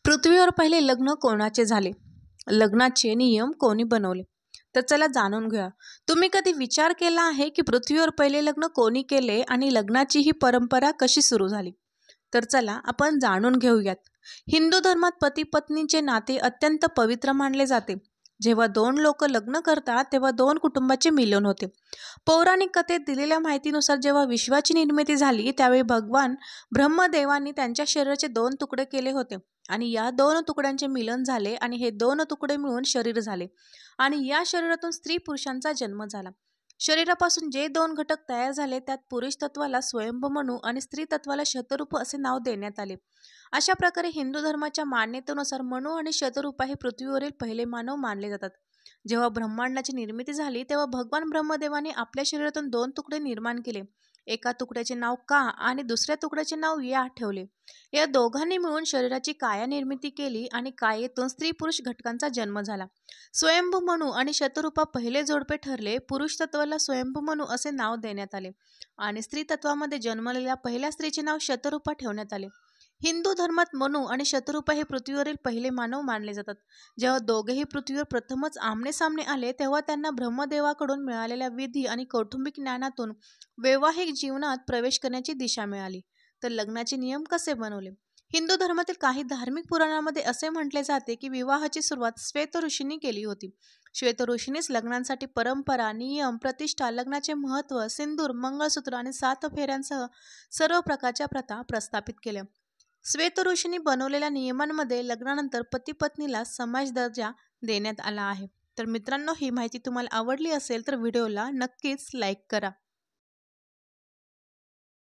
पृथ्वीवर पहिले लग्न कोणाचे झाले? लग्नाचे नियम कोणी बनवले? तर चला जाणून घेऊया. तुम्ही कधी विचार केला आहे की पृथ्वीवर पहिले लग्न कोणी केले आणि लग्नाची ही परंपरा कशी सुरू झाली? तर चला आपण जाणून घेऊयात. हिंदू धर्मात पती पत्नीचे नाते अत्यंत पवित्र मानले जाते. जेव्हा दोन लोक लग्न करतात तेव्हा दोन कुटुंबाचे मिलन होते. पौराणिक कथेत दिलेल्या माहितीनुसार जेव्हा विश्वाची निर्मिती झाली त्यावेळी भगवान ब्रह्मदेवांनी त्यांच्या शरीराचे दोन तुकडे केले होते आणि या दोन तुकड्यांचे मिलन झाले आणि हे दोन तुकडे मिळून शरीर झाले आणि या शरीरातून स्त्री पुरुषांचा जन्म झाला. शरीरापासून जे दोन घटक तयार झाले त्यात पुरुष तत्वाला स्वयंभू आणि स्त्री तत्वाला शतरूप असे नाव देण्यात आले. अशा प्रकारे हिंदू धर्माच्या मान्यतेनुसार मनु आणि शतरूपा हे पृथ्वीवरील पहिले मानव मानले जातात. जेव्हा ब्रह्मांडाची निर्मिती झाली तेव्हा भगवान ब्रह्मदेवाने आपल्या शरीरातून दोन तुकडे निर्माण केले. एका तुकड्याचे नाव का आणि दुसऱ्या तुकड्याचे नाव या ठेवले. या दोघांनी मिळून शरीराची काया निर्मिती केली आणि कायेतून स्त्री पुरुष घटकांचा जन्म झाला. स्वयंभू मनु आणि शतरूपा पहिले जोडपे ठरले. पुरुष तत्वाला स्वयंभू मनु असे नाव देण्यात आले आणि स्त्री तत्वामध्ये जन्मलेल्या पहिल्या स्त्रीचे नाव शतरूपा ठेवण्यात आले. हिंदू धर्मात मनु आणि शतरूपा हे पृथ्वीवरील पहिले मानव मानले जातात. जेव्हा दोघेही पृथ्वीवर प्रथमच आमने सामने आले तेव्हा त्यांना ब्रह्मदेवाकडून मिळालेल्या विधी आणि कौटुंबिक ज्ञानातून वैवाहिक जीवनात प्रवेश करण्याची दिशा मिळाली. तर लग्नाचे नियम कसे बनवले? हिंदू धर्मातील काही धार्मिक पुराणांमध्ये असे म्हटले जाते की विवाहाची सुरुवात श्वेत ऋषींनी केली होती. श्वेत ऋषींनीच लग्नांसाठी परंपरा, नियम, प्रतिष्ठा, लग्नाचे महत्त्व, सिंदूर, मंगळसूत्र आणि 7 फेऱ्यांसह सर्व प्रकारच्या प्रथा प्रस्थापित केल्या. श्वेत ऋषींनी बनवलेल्या नियमांमध्ये लग्नानंतर पती पत्नीला समाज दर्जा देण्यात आला आहे. तर मित्रांनो, ही माहिती तुम्हाला आवडली असेल तर व्हिडिओला नक्कीच लाईक करा.